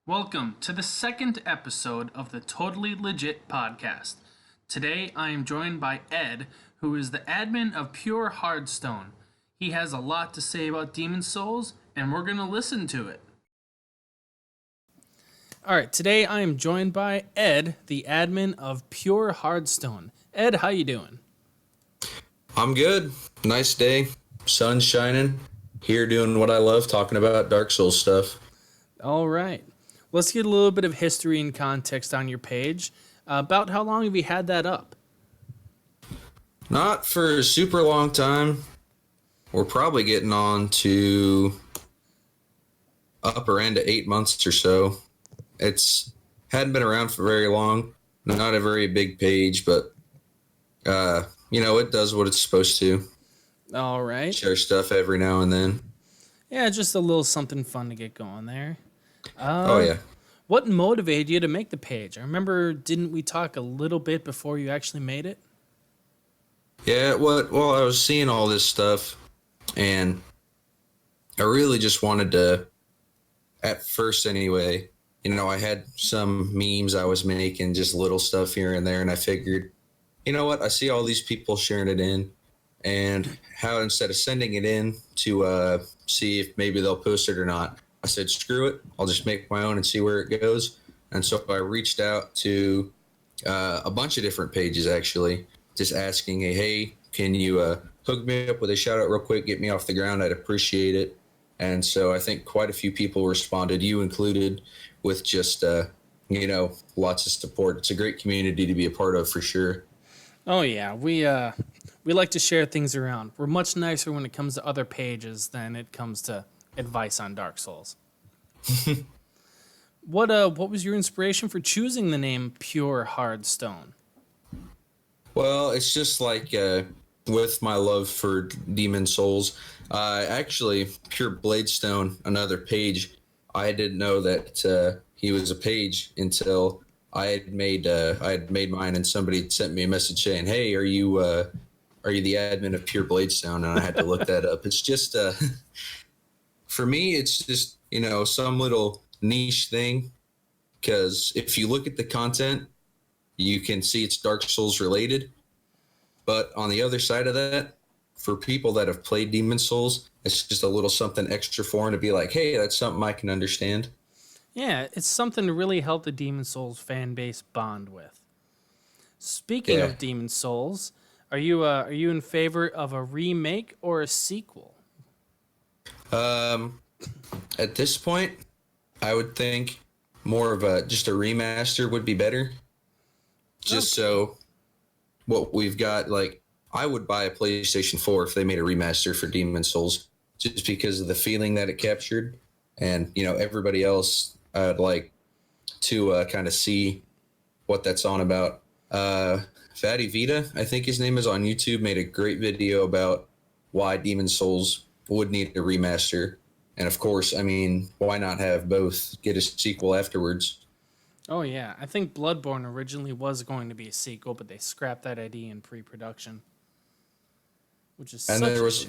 Welcome to the second episode of the Totally Legit podcast. Today I am joined by Ed, who is the admin of Pure Hardstone. He has a lot to say about Demon Souls, and we're going to listen to it. Alright, today I am joined by Ed, the admin of Pure Hardstone. Ed, how you doing? I'm good. Nice day. Sun's shining. Here doing what I love, talking about Dark Souls stuff. Alright. Let's get a little bit of history and context on your page. About how long have you had that up? Not for a super long time. We're probably getting on to upper end of 8 months or so. It's hadn't been around for very long. Not a very big page, but it does what it's supposed to. All right. Share stuff every now and then. Yeah, just a little something fun to get going there. Oh yeah. What motivated you to make the page? I remember, didn't we talk a little bit before you actually made it? Yeah, well, I was seeing all this stuff, and I really just wanted to, at first anyway, I had some memes I was making, just little stuff here and there, and I figured, you know what, I see all these people sharing it in, and how instead of sending it in to see if maybe they'll post it or not, I said, screw it, I'll just make my own and see where it goes. And so I reached out to a bunch of different pages, actually, just asking, hey, can you hook me up with a shout out real quick, get me off the ground? I'd appreciate it. And so I think quite a few people responded, you included, with just, lots of support. It's a great community to be a part of for sure. Oh, yeah. We like to share things around. We're much nicer when it comes to other pages than it comes to advice on Dark Souls. What was your inspiration for choosing the name Pure Hardstone? Well, it's just like with my love for Demon Souls. Actually, Pure Bladestone, another page. I didn't know that he was a page until I had made mine, and somebody had sent me a message saying, "Hey, are you the admin of Pure Bladestone?" And I had to look that up. It's just for me, it's just some little niche thing, because if you look at the content, you can see it's Dark Souls related. But on the other side of that, for people that have played Demon Souls, it's just a little something extra for them to be like, hey, that's something I can understand. Yeah, it's something to really help the Demon Souls fan base bond with. Speaking of Demon Souls, are you in favor of a remake or a sequel? At this point, I would think more of just a remaster would be better. Just so what we've got, like, I would buy a PlayStation 4 if they made a remaster for Demon Souls, just because of the feeling that it captured. And, everybody else, I'd like to kind of see what that's on about. Fatty Vita, I think his name is, on YouTube, made a great video about why Demon Souls would need a remaster. And of course, I mean, why not have both get a sequel afterwards? Oh yeah, I think Bloodborne originally was going to be a sequel, but they scrapped that idea in pre-production, which is And such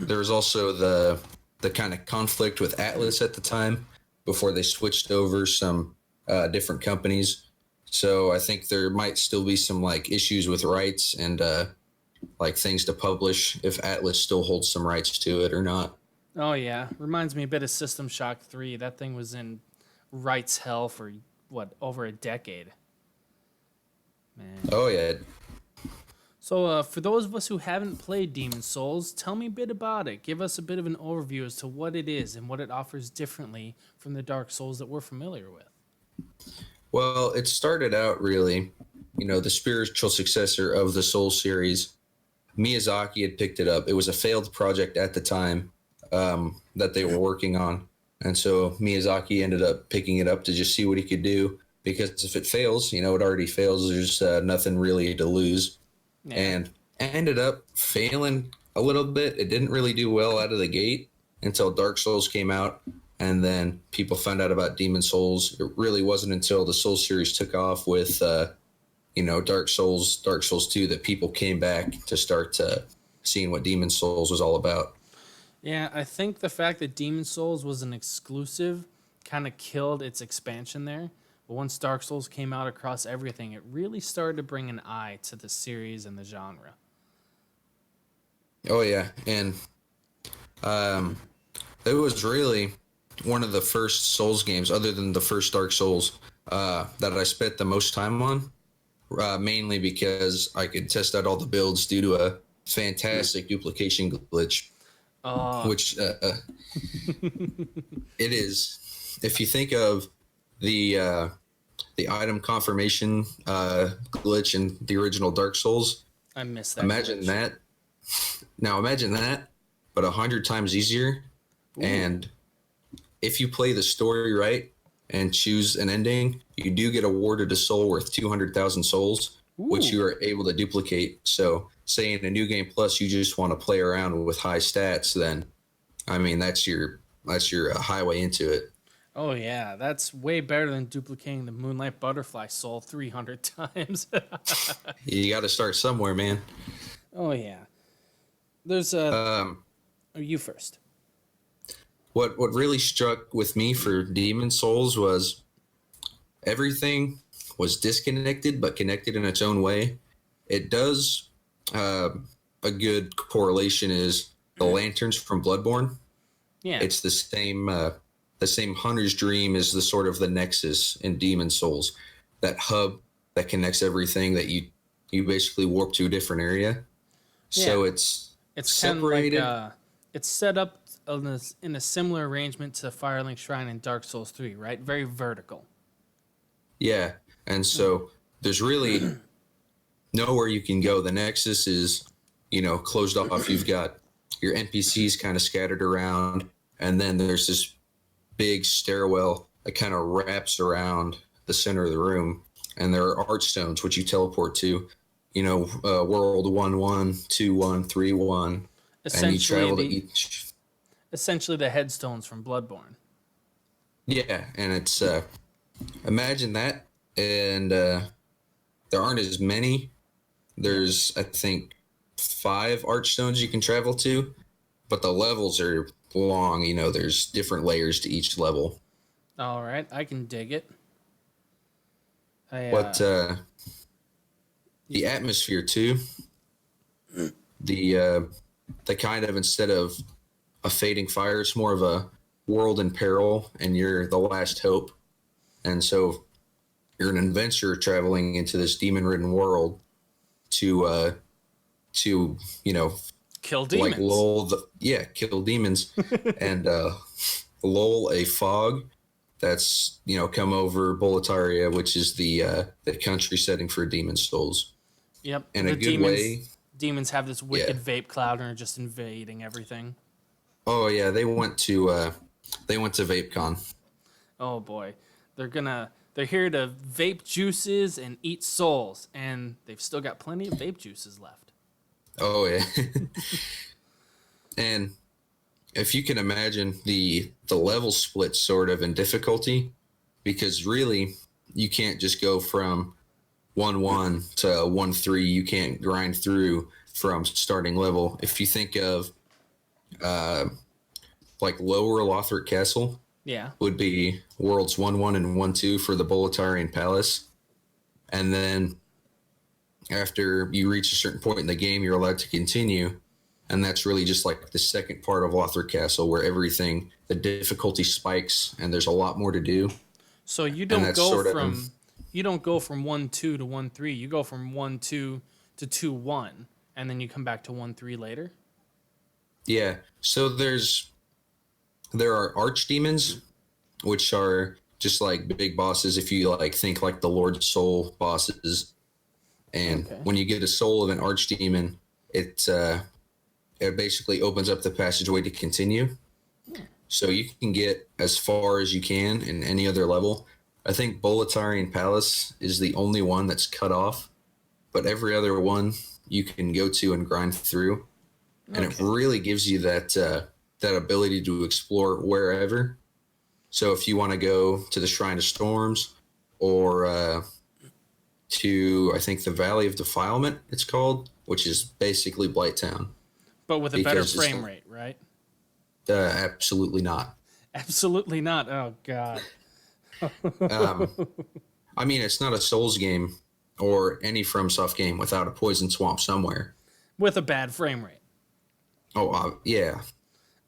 there was also the kind of conflict with Atlas at the time before they switched over some different companies. So I think there might still be some like issues with rights and like things to publish if Atlas still holds some rights to it or not. Oh yeah, reminds me a bit of System Shock 3. That thing was in rights hell for over a decade. Man. Oh yeah. So for those of us who haven't played Demon Souls, tell me a bit about it. Give us a bit of an overview as to what it is and what it offers differently from the Dark Souls that we're familiar with. Well, it started out really, the spiritual successor of the Soul series. Miyazaki had picked it up. It was a failed project at the time that they were working on. And so Miyazaki ended up picking it up to just see what he could do, because if it fails, it already fails. There's nothing really to lose. Yeah. And ended up failing a little bit. It didn't really do well out of the gate until Dark Souls came out. And then people found out about Demon Souls. It really wasn't until the Soul series took off with, Dark Souls 2 that people came back to start seeing what Demon Souls was all about. Yeah, I think the fact that Demon Souls was an exclusive kind of killed its expansion there. But once Dark Souls came out across everything, it really started to bring an eye to the series and the genre. Oh yeah, and it was really one of the first Souls games, other than the first Dark Souls, that I spent the most time on. Mainly because I could test out all the builds due to a fantastic duplication glitch, which it is. If you think of the item confirmation glitch in the original Dark Souls, I miss that. Imagine glitch. that. Now imagine that, but 100 times easier. Ooh. And if you play the story right and choose an ending, you do get awarded a soul worth 200,000 souls, which you are able to duplicate. So, say in a new game plus you just want to play around with high stats, then, I mean, that's your highway into it. Oh yeah, that's way better than duplicating the Moonlight Butterfly soul 300 times. You got to start somewhere, man. Oh yeah. There's a. You first. What really struck with me for Demon Souls was everything was disconnected but connected in its own way. It does a good correlation is the lanterns from Bloodborne. Yeah, it's the same hunter's dream is the sort of the nexus in Demon Souls, that hub that connects everything that you basically warp to a different area. Yeah. So it's separated. Kind of like, it's set up in a similar arrangement to Firelink Shrine in Dark Souls 3, right? Very vertical. Yeah, and so there's really nowhere you can go. The nexus is, closed off. You've got your NPCs kind of scattered around, and then there's this big stairwell that kind of wraps around the center of the room, and there are archstones which you teleport to. World 1-1, 2-1, 3-1, and you travel to each. Essentially, the headstones from Bloodborne. Yeah, and it's imagine that, and there aren't as many. There's, I think, 5 archstones you can travel to, but the levels are long. There's different layers to each level. All right, I can dig it. The atmosphere too. The kind of, instead of a fading fire, it's more of a world in peril, and you're the last hope. And so you're an adventurer traveling into this demon-ridden world to kill demons. Like kill demons and lull a fog that's come over Boletaria, which is the country setting for Demon Souls. Yep. In a good way. Demons have this wicked vape cloud and are just invading everything. Oh yeah, they went to VapeCon. Oh boy, they're here to vape juices and eat souls, and they've still got plenty of vape juices left. Oh yeah. And if you can imagine the level split sort of in difficulty, because really you can't just go from 1-1 to 1-3. You can't grind through from starting level. If you think of like Lower Lothric Castle, would be worlds 1-1 and 1-2 for the Boletarian Palace, and then after you reach a certain point in the game, you're allowed to continue, and that's really just like the second part of Lothric Castle, where the difficulty spikes, and there's a lot more to do. So you don't go from 1-2 to 1-3. You go from 1-2 to 2-1, and then you come back to 1-3 later. Yeah. So there are archdemons, which are just like big bosses. If you think like the Lord Soul bosses, and when you get a soul of an archdemon, it basically opens up the passageway to continue. Yeah. So you can get as far as you can in any other level. I think Boletarian Palace is the only one that's cut off, but every other one you can go to and grind through. And it really gives you that ability to explore wherever. So if you want to go to the Shrine of Storms, or to, I think, the Valley of Defilement, it's called, which is basically Blighttown. But with a better frame rate, right? Absolutely not. Absolutely not. Oh God. Um, I mean, it's not a Souls game or any FromSoft game without a poison swamp somewhere. With a bad frame rate. Oh, yeah.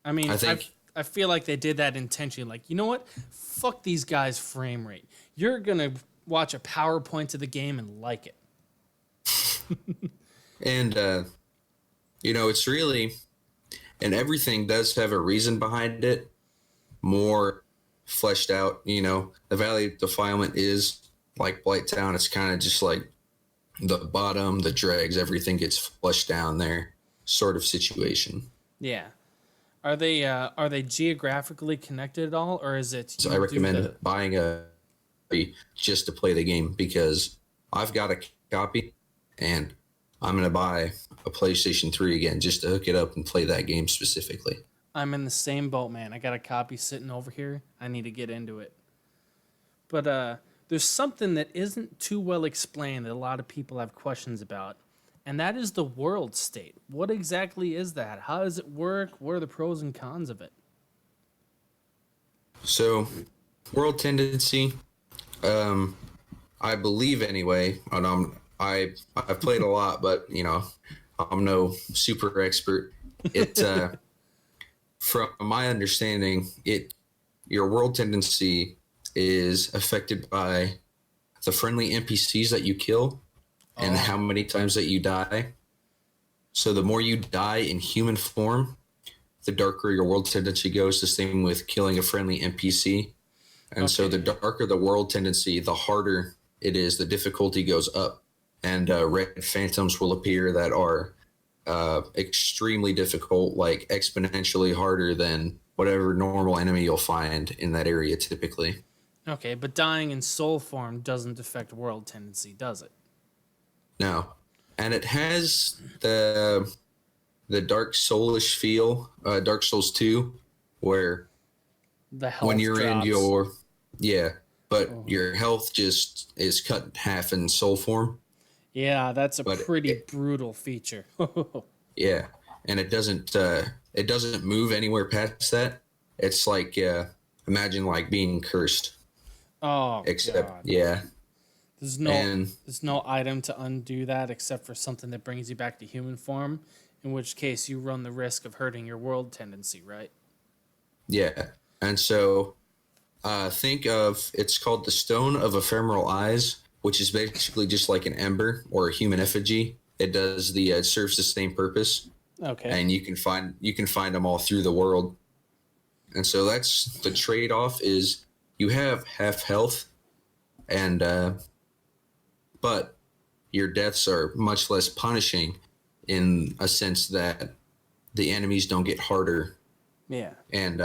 I I mean, think I feel like they did that intentionally. Like, you know what? Fuck these guys' frame rate. You're gonna watch a PowerPoint to the game and like it. And, it's really, and everything does have a reason behind it, more fleshed out. The Valley of Defilement is like Blight Town. It's kind of just like the bottom, the dregs, everything gets flushed down there sort of situation. Yeah. Are they geographically connected at all, or is it So I you do recommend the buying a just to play the game because I've got a copy and I'm going to buy a PlayStation 3 again just to hook it up and play that game specifically. I'm in the same boat, man. I got a copy sitting over here. I need to get into it. But there's something that isn't too well explained that a lot of people have questions about, and that is the world state. What exactly is that? How does it work? What are the pros and cons of it? So, world tendency, I believe anyway, and I've played a lot, but I'm no super expert. It from my understanding, your world tendency is affected by the friendly NPCs that you kill and how many times that you die. So the more you die in human form, the darker your world tendency goes. The same with killing a friendly NPC. And so the darker the world tendency, the harder it is. The difficulty goes up. And red phantoms will appear that are extremely difficult, like exponentially harder than whatever normal enemy you'll find in that area typically. Okay, but dying in soul form doesn't affect world tendency, does it? No. And it has the Dark Soulish feel, Dark Souls 2, where The health when you're in drops. but your health just is cut in half in soul form. Yeah, that's a But pretty brutal feature. yeah, and it doesn't move anywhere past that. It's like imagine like being cursed, Oh except God. yeah, There's no and there's no item to undo that except for something that brings you back to human form, in which case you run the risk of hurting your world tendency, right? yeah, and so think of it's called the Stone of Ephemeral Eyes, which is basically just like an ember or a human effigy. It serves the same purpose, Okay. and you can find them all through the world. And so that's the trade off is you have half health, and but your deaths are much less punishing in a sense that the enemies don't get harder, Yeah. and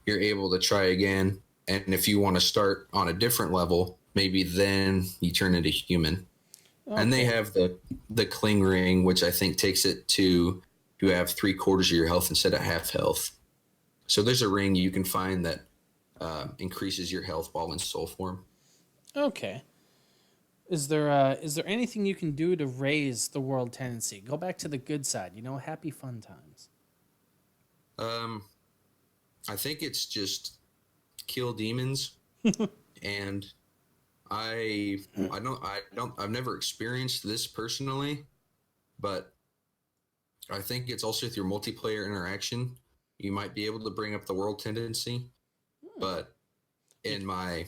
you're able to try again. And if you want to start on a different level, maybe then you turn into human. And they Okay. have the cling ring, which I think takes it to you have 3/4 of your health instead of half health. So there's a ring you can find that increases your health while in soul form. Okay. Is there anything you can do to raise the world tendency? Go back to the good side, happy fun times. Um, I think it's just kill demons, and I've never experienced this personally, but I think it's also with your multiplayer interaction. You might be able to bring up the world tendency, but in my,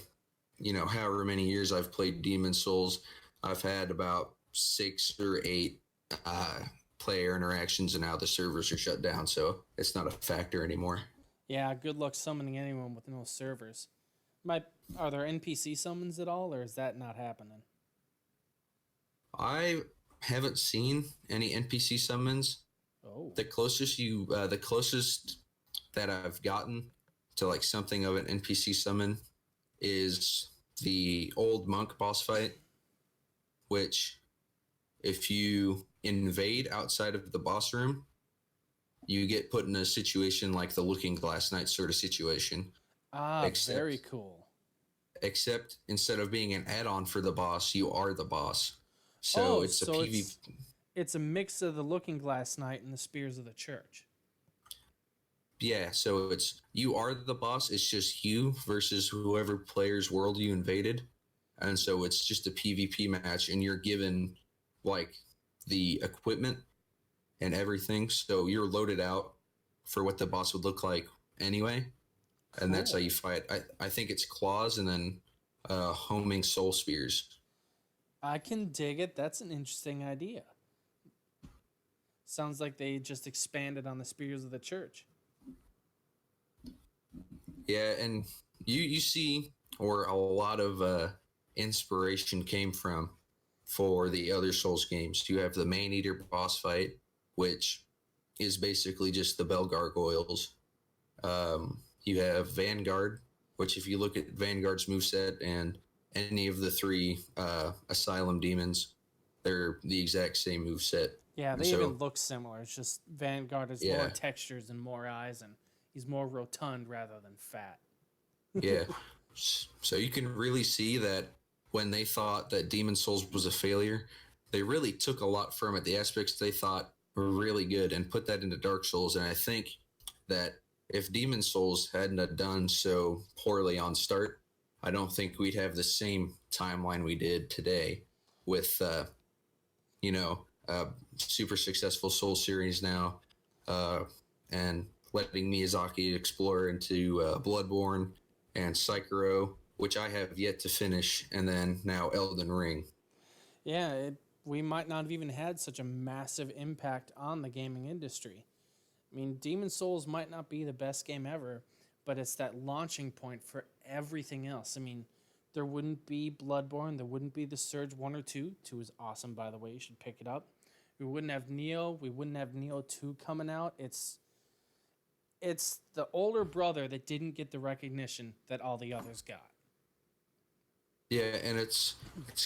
however many years I've played Demon Souls, I've had about 6 or 8 uh, player interactions, and now the servers are shut down, so it's not a factor anymore. Yeah, good luck summoning anyone with no servers. Might Are there NPC summons at all, or is that not happening? I haven't seen any NPC summons. Oh. The closest that I've gotten to like something of an NPC summon is the old monk boss fight, which if you invade outside of the boss room, you get put in a situation like the Looking Glass Knight sort of situation, Ah, very except cool. except instead of being an add-on for the boss, you are the boss. So Oh, it's a so PvP. it's a mix of the Looking Glass Knight and the Spears of the Church. Yeah, so it's you are the boss. It's just you versus whoever player's world you invaded, and so it's just a PvP match, and you're given like the equipment and everything, so you're loaded out for what the boss would look like anyway, and that's how Cool. you fight. I think it's claws and then homing soul spears. I can dig it. That's an interesting idea. Sounds like they just expanded on the spears of the church. Yeah, and you see where a lot of inspiration came from for the other Souls games. You have the Man Eater boss fight, which is basically just the Bell Gargoyles. You have Vanguard, which if you look at Vanguard's moveset and any of the three Asylum demons, they're the exact same moveset. Yeah, And they even so, look similar. It's just Vanguard has more yeah, textures and more eyes, and he's more rotund rather than fat. yeah. So you can really see that when they thought that Demon Souls was a failure, they really took a lot from it. The aspects they thought were really good and put that into Dark Souls. And I think that if Demon Souls hadn't have done so poorly on start, I don't think we'd have the same timeline we did today with, you know, super successful Soul series now, and letting Miyazaki explore into Bloodborne and Sekiro, which I have yet to finish, and then now Elden Ring. Yeah, we might not have even had such a massive impact on the gaming industry. I mean, Demon Souls might not be the best game ever, but it's that launching point for everything else. I mean, there wouldn't be Bloodborne, there wouldn't be the Surge 1 or 2. 2 is awesome, by the way, you should pick it up. We wouldn't have Neo, we wouldn't have Neo 2 coming out. It's the older brother that didn't get the recognition that all the others got. Yeah, and it's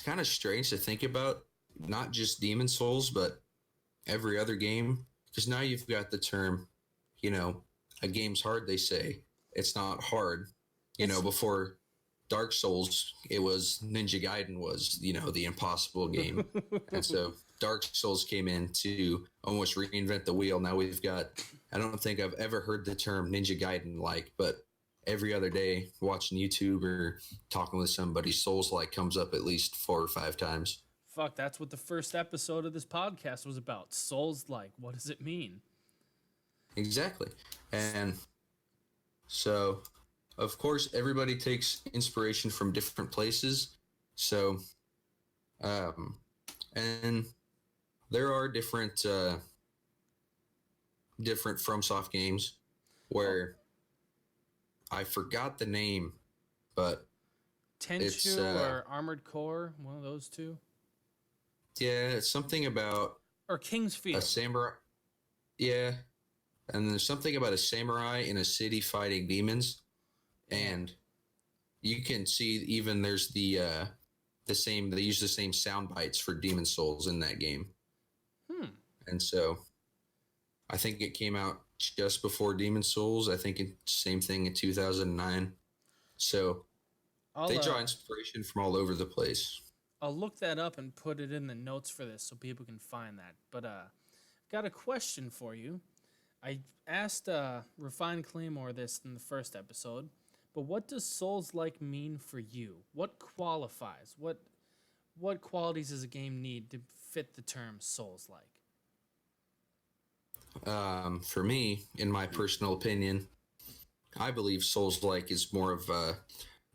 kind of strange to think about, not just Demon Souls, but every other game, because now you've got the term, you know, a game's hard. They say it's not hard. You know, It's before Dark Souls, it was Ninja Gaiden was, you know, the impossible game. And so Dark Souls came in to almost reinvent the wheel. Now we've got, I don't think I've ever heard the term Ninja Gaiden like, but every other day watching YouTube or talking with somebody, Souls like comes up at least 4 or 5 times. fuck, that's what the first episode of this podcast was about. Souls like, what does it mean? Exactly. And so, of course, everybody takes inspiration from different places. So, um, and there are different FromSoft games Oh, where I forgot the name, but it's Tenchu or Armored Core, one of those two. yeah, it's something about Or King's a Field. samurai. Yeah, and there's something about a samurai in a city fighting demons, Yeah. and you can see even there's the same. They use the same sound bites for Demon Souls in that game, Hmm. and so I think it came out just before Demon Souls. I think it's same thing in 2009. So I'll they draw uh inspiration from all over the place. I'll look that up and put it in the notes for this so people can find that. But got a question for you. I asked Refined Claymore this in the first episode, but what does Souls like mean for you? What qualifies? What qualities does a game need to fit the term Souls like? For me, in my personal opinion, I believe Souls like is more of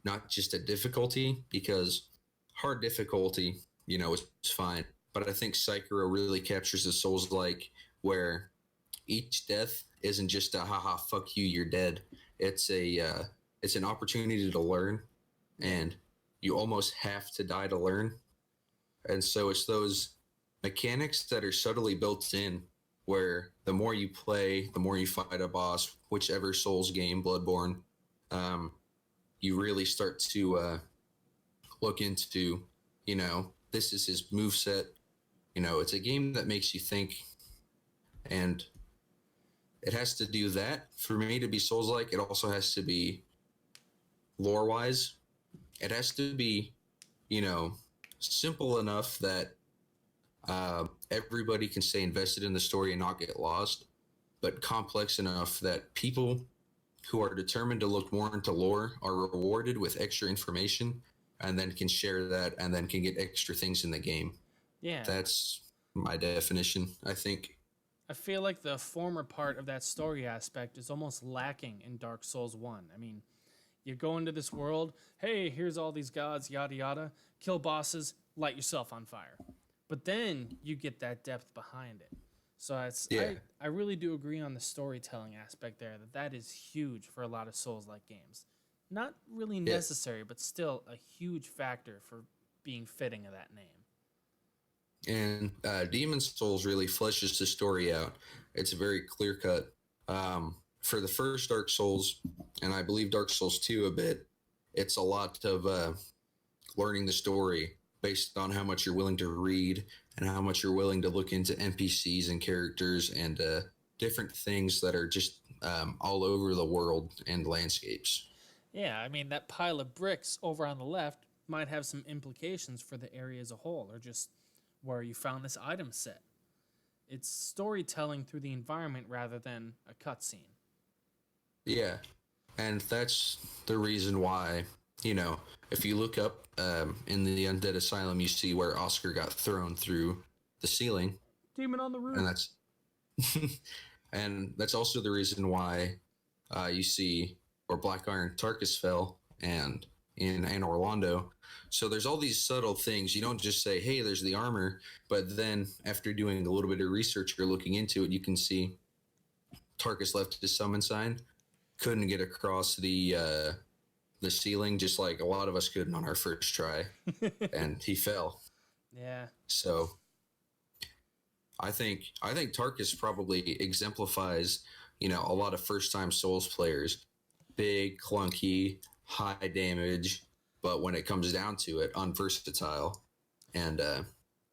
not just a difficulty, because hard difficulty, you know, is fine. But I think Sekiro really captures the Souls like, where each death isn't just a haha fuck you, you're dead. It's an opportunity to learn, Yeah. and you almost have to die to learn. And so it's those mechanics that are subtly built in, where the more you play, the more you fight a boss, whichever Souls game, Bloodborne, um, you really start to look into, you know, this is his move set. You know, it's a game that makes you think, and it has to do that for me to be Souls like. It also has to be lore wise. It has to be, you know, simple enough that everybody can stay invested in the story and not get lost. but complex enough that people who are determined to look more into lore are rewarded with extra information and then can share that and then can get extra things in the game. Yeah. That's my definition, I think. I feel like the former part of that story aspect is almost lacking in Dark Souls 1. I mean, you go into this world, hey, here's all these gods, yada yada, kill bosses, light yourself on fire. But then you get that depth behind it. So I really do agree on the storytelling aspect there, that is huge for a lot of Souls-like games. Not really necessary, but still a huge factor for being fitting of that name. And Demon's Souls really fleshes the story out. It's very clear cut. For the first Dark Souls, and I believe Dark Souls 2 a bit, it's a lot of learning the story based on how much you're willing to read and how much you're willing to look into NPCs and characters and different things that are just all over the world and landscapes. Yeah, I mean, that pile of bricks over on the left might have some implications for the area as a whole, or just where you found this item set. It's storytelling through the environment rather than a cutscene. Yeah, and that's the reason why, if you look up in the Undead Asylum, you see where Oscar got thrown through the ceiling. Demon on the roof. And that's also the reason why you see where Black Iron Tarkus fell and in Anne Orlando. So there's all these subtle things. You don't just say, hey, there's the armor, but then after doing a little bit of research or looking into it, you can see Tarkus left his summon sign, couldn't get across the ceiling, just like a lot of us couldn't on our first try, and he fell. Yeah. So I think Tarkus probably exemplifies, a lot of first-time Souls players. Big, clunky, high damage, but when it comes down to it, unversatile. And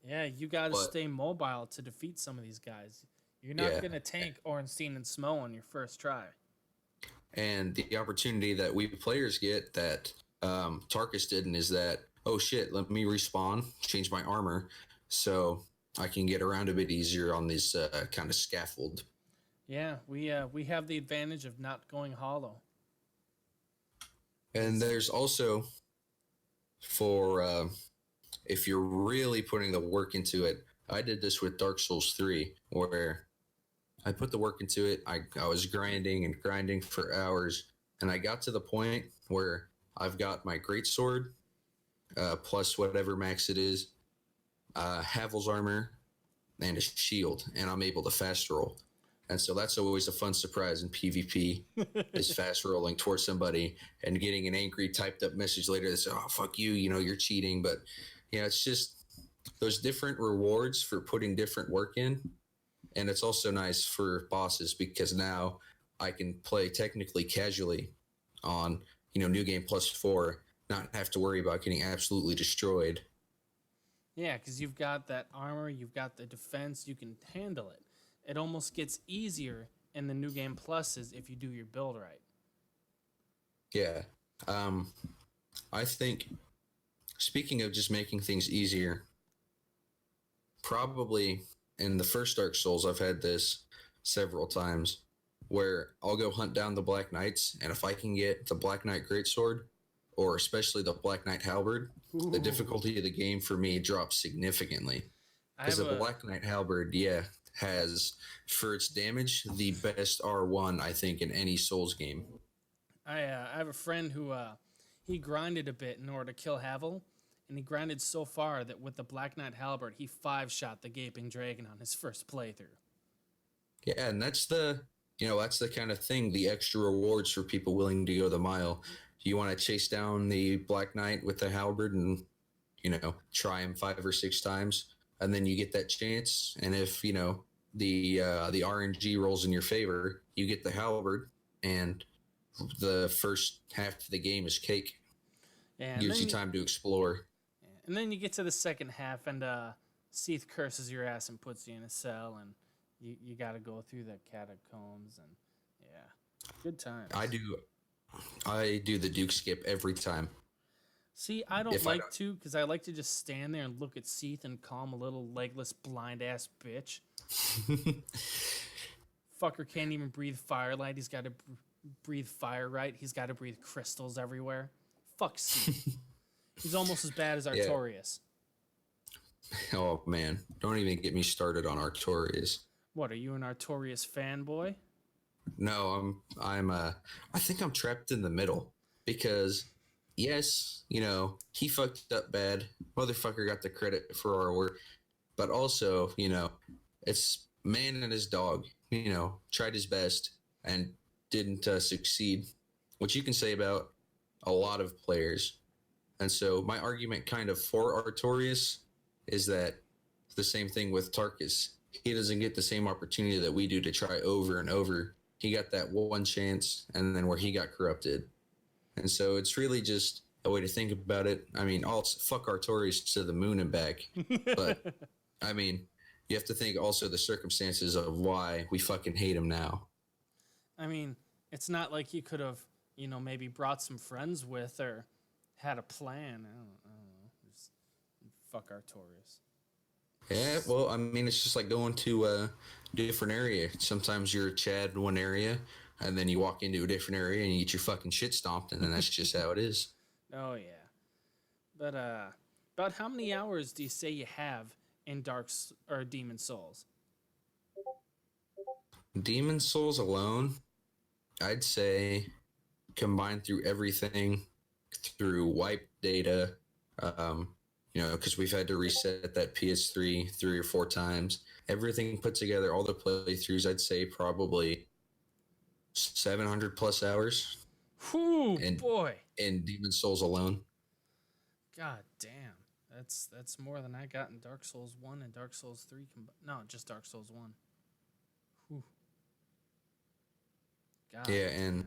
yeah, you got to stay mobile to defeat some of these guys. You're not going to tank Ornstein and Smo on your first try. And the opportunity that we players get that Tarkus didn't is that, oh shit, let me respawn, change my armor, so I can get around a bit easier on this kind of scaffold. Yeah, we have the advantage of not going hollow. And there's also, for if you're really putting the work into it, I did this with Dark Souls 3, where I put the work into it. I was grinding and grinding for hours, and I got to the point where I've got my greatsword, plus whatever max it is, Havel's armor, and a shield, and I'm able to fast roll. And so that's always a fun surprise in PvP, is fast rolling towards somebody and getting an angry typed up message later that says, oh, fuck you, you're cheating. But, it's just those different rewards for putting different work in. And it's also nice for bosses because now I can play technically casually on, New Game Plus 4, not have to worry about getting absolutely destroyed. Yeah, because you've got that armor, you've got the defense, you can handle it. It almost gets easier in the New Game Pluses if you do your build right. Yeah. I think, speaking of just making things easier, probably in the first Dark Souls, I've had this several times where I'll go hunt down the Black Knights, and if I can get the Black Knight Greatsword, or especially the Black Knight Halberd, the difficulty of the game for me drops significantly. Because the Black Knight Halberd, has, for its damage, the best R1, I think, in any Souls game. I have a friend who he grinded a bit in order to kill Havel, and he grinded so far that with the Black Knight Halberd, he 5-shot the Gaping Dragon on his first playthrough. Yeah, and that's the kind of thing, the extra rewards for people willing to go the mile. You want to chase down the Black Knight with the Halberd and, try him 5 or 6 times, and then you get that chance, and if, the RNG rolls in your favor, you get the Halberd, and the first half of the game is cake. Yeah, gives you time to explore. And then you get to the second half, and Seath curses your ass and puts you in a cell, and you got to go through the catacombs, and good times. I do the Duke skip every time. See, I don't to, because I like to just stand there and look at Seath and call him a little legless, blind-ass bitch. Fucker can't even breathe firelight. He's got to breathe fire right. He's got to breathe crystals everywhere. Fuck C. He's almost as bad as Yeah. Artorias. Oh man, don't even get me started on Artorias. What, are you an Artorias fanboy? No, I think I'm trapped in the middle because yes, he fucked up bad. Motherfucker got the credit for our work, but also, it's man and his dog, tried his best and didn't succeed, which you can say about a lot of players. And so my argument kind of for Artorias is that the same thing with Tarkus. He doesn't get the same opportunity that we do to try over and over. He got that one chance, and then where he got corrupted. And so it's really just a way to think about it. I mean, I'll fuck Artorias to the moon and back. But, I mean, you have to think also the circumstances of why we fucking hate him now. I mean, it's not like you could have, maybe brought some friends with or had a plan. I don't know. Just fuck Artorias. Yeah, well, I mean, it's just like going to a different area. Sometimes you're a Chad in one area, and then you walk into a different area and you get your fucking shit stomped, and then that's just how it is. Oh, yeah. But, about how many hours do you say you have in Demon Souls? Demon Souls alone, I'd say, combined through everything, through wipe data, because we've had to reset that PS3 3 or 4 times. Everything put together, all the playthroughs, I'd say probably 700 plus hours. Whew, boy. In Demon Souls alone. God damn. That's more than I got in Dark Souls 1 and Dark Souls 3. No, just Dark Souls 1. Whew. God yeah, and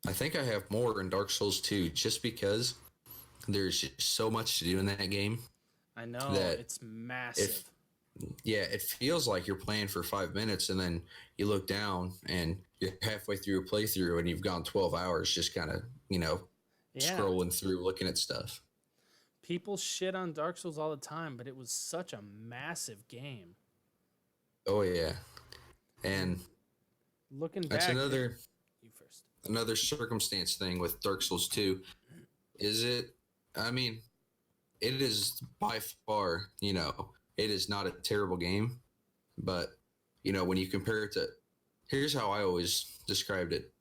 I think I have more in Dark Souls 2 just because there's just so much to do in that game. I know, it's massive. It feels like you're playing for 5 minutes and then you look down and you're halfway through a playthrough and you've gone 12 hours just kind of, scrolling through, looking at stuff. People shit on Dark Souls all the time, but it was such a massive game. Oh, yeah. And looking back... That's you first. Another circumstance thing with Dark Souls 2 is it is by far, it is not a terrible game, but, when you compare it to, here's how I always described it.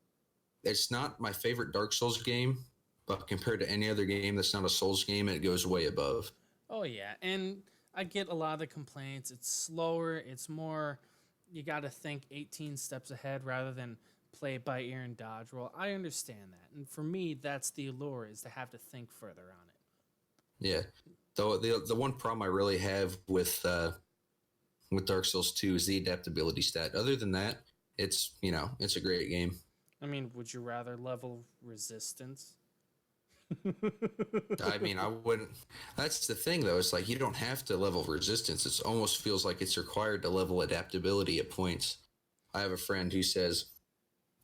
It's not my favorite Dark Souls game, but compared to any other game that's not a Souls game, it goes way above. Oh, yeah, and I get a lot of the complaints. It's slower, it's more, you got to think 18 steps ahead rather than play it by ear and dodge roll. I understand that, and for me, that's the allure, is to have to think further on it. Yeah. The one problem I really have with Dark Souls 2 is the adaptability stat. Other than that, it's a great game. I mean, would you rather level resistance? I mean, I wouldn't. That's the thing, though. It's like you don't have to level resistance. It almost feels like it's required to level adaptability at points. I have a friend who says,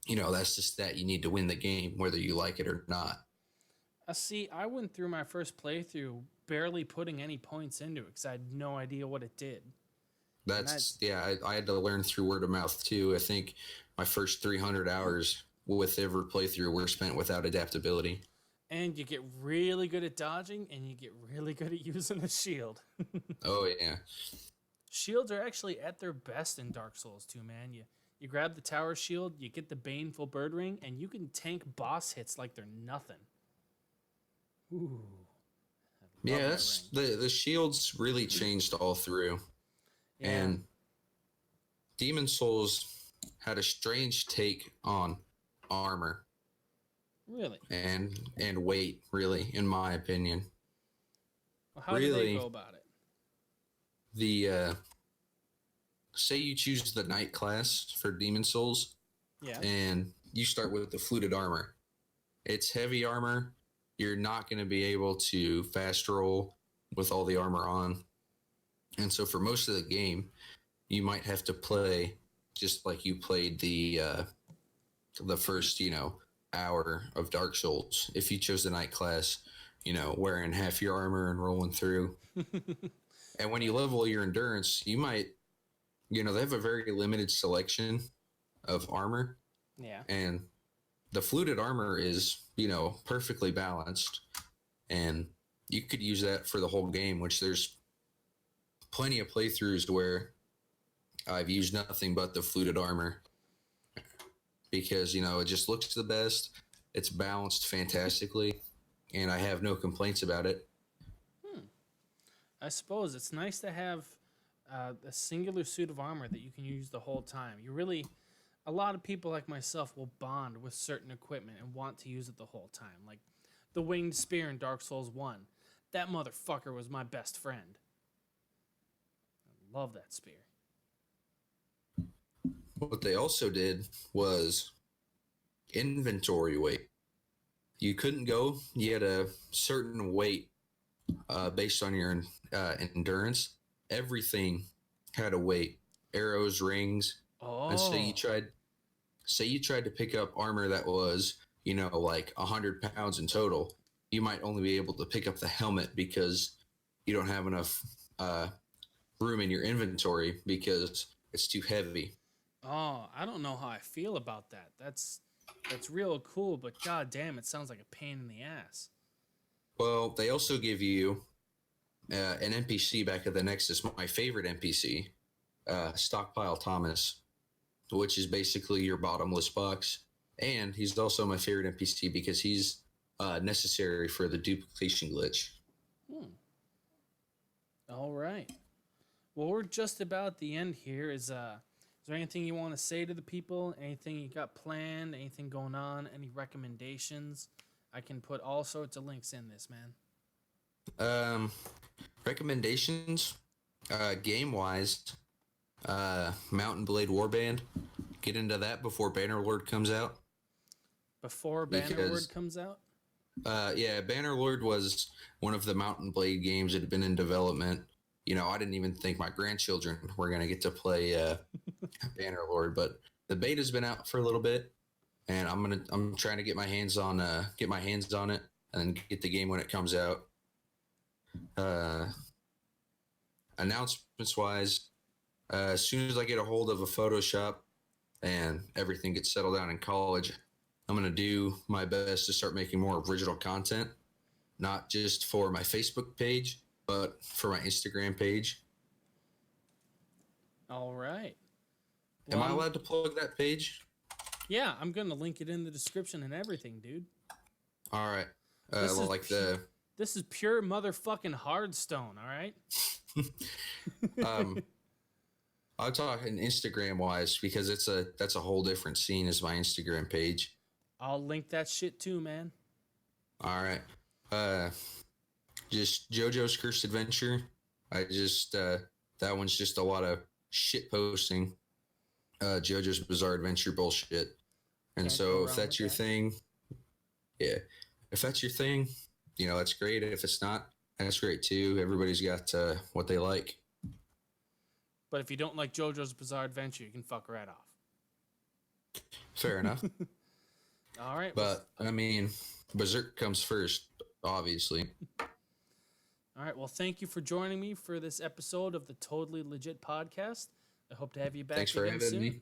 that's the stat you need to win the game, whether you like it or not. See, I went through my first playthrough barely putting any points into it because I had no idea what it did. I had to learn through word of mouth, too. I think my first 300 hours with every playthrough were spent without adaptability. And you get really good at dodging, and you get really good at using a shield. Oh, yeah. Shields are actually at their best in Dark Souls 2, man. You grab the tower shield, you get the Baneful Bird Ring, and you can tank boss hits like they're nothing. Ooh. Yeah, that's the shields really changed all through. Yeah. And Demon Souls had a strange take on armor. Really? And weight, really, in my opinion. Well, how do they go about it? Say you choose the Knight class for Demon Souls. Yeah. And you start with the fluted armor. It's heavy armor. You're not going to be able to fast roll with all the armor on. And so for most of the game, you might have to play just like you played the first, hour of Dark Souls. If you chose the Knight class, wearing half your armor and rolling through. And when you level your endurance, you might they have a very limited selection of armor, Yeah. and the fluted armor is, perfectly balanced, and you could use that for the whole game, which there's plenty of playthroughs where I've used nothing but the fluted armor because, it just looks the best. It's balanced fantastically, and I have no complaints about it. I suppose it's nice to have a singular suit of armor that you can use the whole time. A lot of people like myself will bond with certain equipment and want to use it the whole time. Like the winged spear in Dark Souls 1. That motherfucker was my best friend. I love that spear. What they also did was inventory weight. You couldn't go, you had a certain weight based on your endurance. Everything had a weight. Arrows, rings. Oh. And say you tried to pick up armor that was, like 100 pounds in total. You might only be able to pick up the helmet because you don't have enough room in your inventory because it's too heavy. Oh, I don't know how I feel about that. That's real cool, but god damn, it sounds like a pain in the ass. Well, they also give you an NPC back at the Nexus, my favorite NPC, Stockpile Thomas, which is basically your bottomless box. And he's also my favorite NPC because he's necessary for the duplication glitch. All right. Well, we're just about at the end here. Is there anything you want to say to the people? Anything you got planned? Anything going on? Any recommendations? I can put all sorts of links in this, man. Recommendations, game-wise, Mountain Blade Warband. Get into that before Bannerlord comes out. Before Bannerlord comes out? Yeah, Bannerlord was one of the Mountain Blade games that had been in development. I didn't even think my grandchildren were going to get to play Bannerlord, but the beta's been out for a little bit, and I'm trying to get my hands on it and then get the game when it comes out. Announcements wise, as soon as I get a hold of a Photoshop and everything gets settled down in college, I'm going to do my best to start making more original content, not just for my Facebook page, but for my Instagram page. All right. Am I allowed to plug that page? Yeah, I'm going to link it in the description and everything, dude. All right. This is pure motherfucking Hardstone, all right? I'll talk in Instagram wise because that's a whole different scene as my Instagram page. I'll link that shit too, man. All right. Just JoJo's Cursed Adventure. That one's just a lot of shit posting. JoJo's Bizarre Adventure bullshit. And so if that's your thing, yeah. If that's your thing, that's great. If it's not, that's great too. Everybody's got what they like. But if you don't like JoJo's Bizarre Adventure, you can fuck right off. Fair enough. All right. But, Berserk comes first, obviously. All right. Well, thank you for joining me for this episode of the Totally Legit Podcast. I hope to have you back again soon. Thanks for having me.